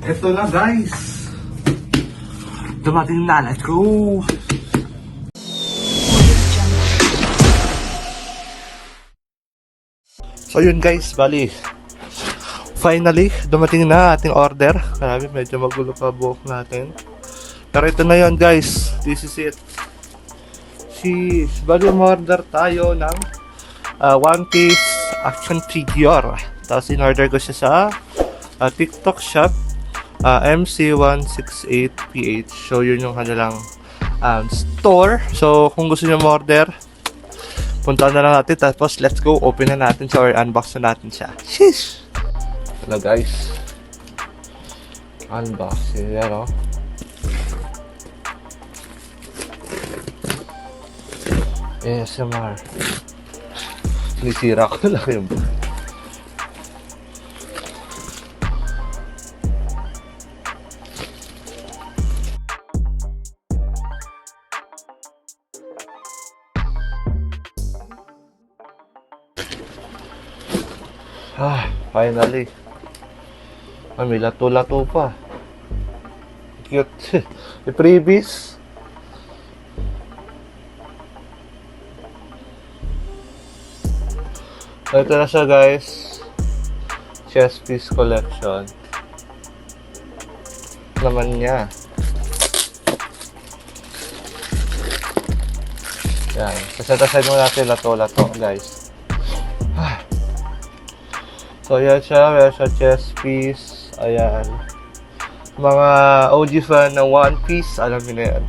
Ito na guys. Dumating na. Let's go. So yun guys, bali. Finally, dumating na ating order. Grabe, medyo magulo pa buhok natin. Pero ito na yun guys. This is it. Bali order tayo ng One Piece action figure. Tapos in-order ko siya sa TikTok shop, MC168PH. So yun yung kanilang store. So kung gusto nyo ma-order, punta na lang natin. Tapos let's go, open na natin siya or unbox na natin siya. Sheesh! Ito na guys. Unboxing yan o. ASMR. Nisira ko lang yung finally. May lato-lato pa. Cute. I-previous. Ito na siya guys. Chess piece collection. Naman niya. Yan. Kasat-aside mo natin lato-lato guys. So yan siya. Meron siya chess piece. Ayan. Mga OG fan ng One Piece, alam niyo na yan.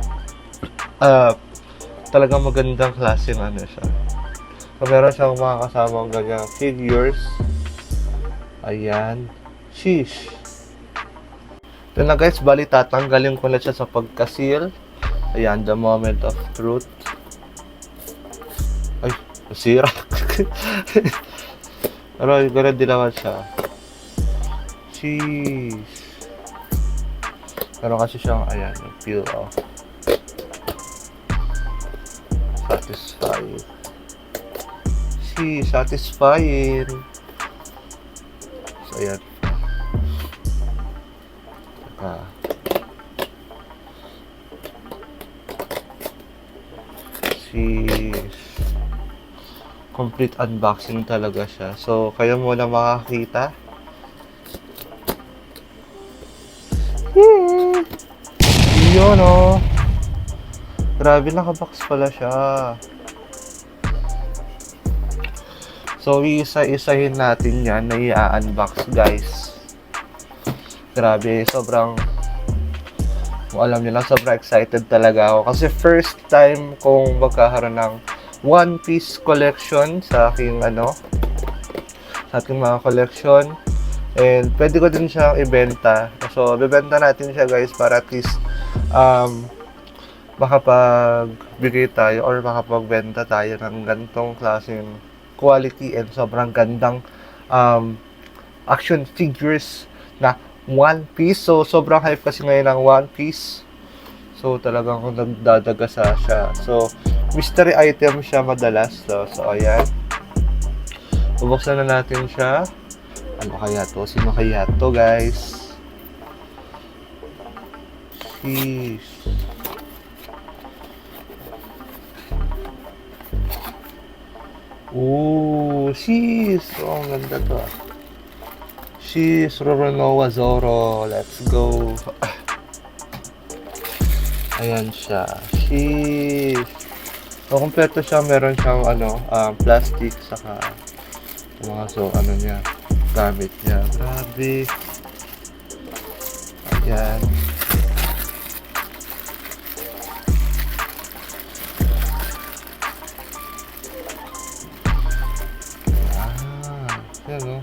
Talagang magandang klase ng ano siya. So, meron siyang mga kasamang ganyang figures. Ayan. Sheesh. Ito na guys, bali tatanggalin ko na siya sa pagka-seal. Ayan, the moment of truth. Ay, nasira. Pero ganun din naman siya. Sheesh. Meron kasi siyang, ayan, yung peel off. Satisfying. Satisfying. So, ayan. Complete unboxing talaga siya. So, kayo muna makakita. Yun o. Grabe, nakabox pala siya. So, isa-isahin natin yan na i-unbox, guys. Grabe, sobrang, kung alam nyo lang, sobrang excited talaga ako. Kasi first time kong magkakaroon ng One Piece collection sa aking, sa aking mga collection. And pwede ko din siyang ibenta. So, bibenta natin siya, guys, para at least, makapagbigay tayo or makapagbenta tayo ng ganitong klaseng quality and sobrang gandang action figures na One Piece. So, sobrang hype kasi ngayon ng One Piece. So, talagang nagdadagasa siya. So, mystery item siya madalas. So ayan. Bubuksan na natin siya. Ano kaya to? Sino kaya to, guys? Sheesh. Ooh, sheesh. Oh, ang ganda to. Sheesh, Roronoa Zoro. Let's go. Ayan siya. Sheesh. So, kompleto siya. Meron siyang, plastic, saka mga, niya, gamit niya. Grabe. Ayan. Yan o.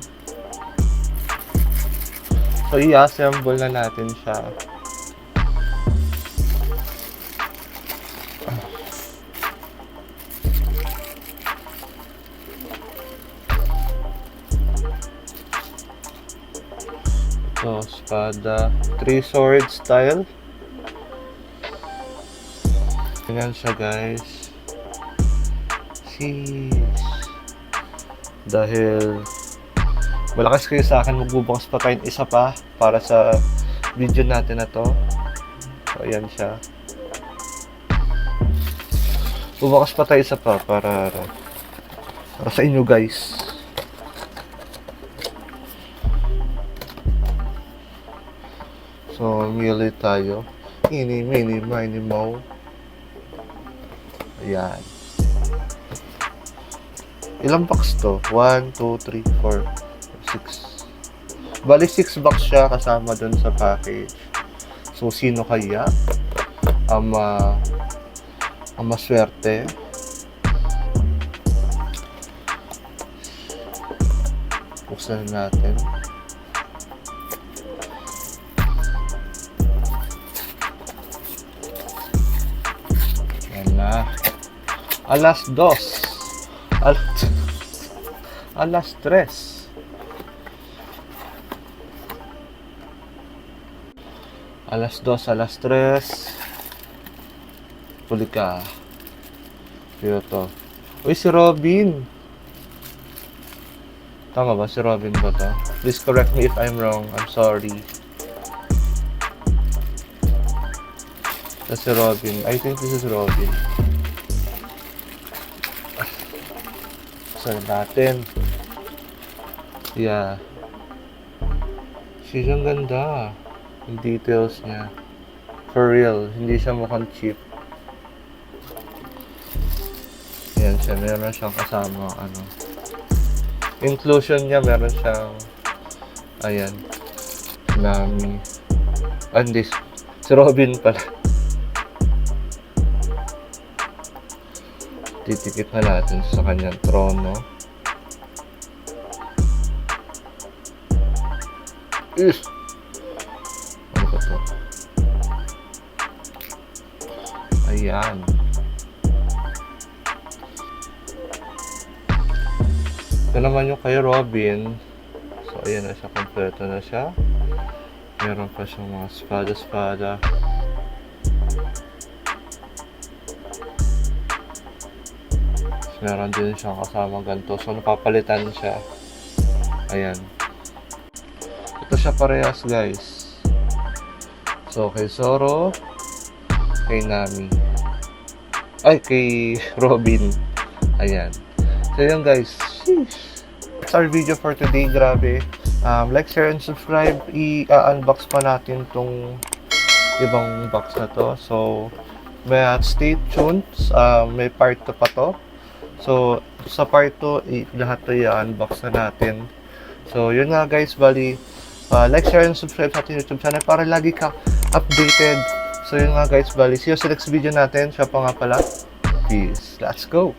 So, i-assemble na natin siya. So, espada. 3 sword style. Ganyan siya, guys. Sheesh. Dahil malakas kayo sa akin, magbubukas pa tayong isa pa para sa video natin na to. So, ayan siya. Bumakas pa tayo isa pa para sa inyo guys. So, mili tayo. Mini, mo. Ayan. Ilang box to? 1, 2, 3, 4, 6. Bali 6 box siya kasama dun sa package. So, sino kaya ang maswerte? Buksan natin. Yan na. Alas 2. Alas 3. Alas 2, alas 3. Puli ka. Sino to? Uy, si Robin. Tama ba? Si Robin ba to? Please correct me if I'm wrong. I'm sorry. That's si Robin. I think this is Robin. Saan natin? Yeah. She's ang ganda. Yung details niya. For real. Hindi siya mukhang cheap. Yan siya. Meron siyang kasama inclusion niya. Meron siyang ayan. Nami. Hindi. Si Robin pala. Titikit na natin sa kanyang trono. Ano ba to? Ayan. Ito naman yung kay Robin. So, ayan na siya. Kompleto na siya. Meron pa siyang mga espada-espada. Meron din siyang kasama ganito. So, napapalitan siya. Ayan. Ito siya parehas, guys. So, kay Zoro, kay Nami. Ay, kay Robin. Ayan. So, yun, guys. Sheesh. That's our video for today. Grabe. Like, share, and subscribe. I-unbox pa natin tong ibang box na to. So, stay tuned. May part 2 pa to. So, sa part 2, lahat to i-unbox na natin. So, yun nga guys, bali, like, share, and subscribe sa ating YouTube channel para lagi ka updated. So, yun nga guys, bali, see you sa next video natin. Siya pa nga pala. Peace. Let's go!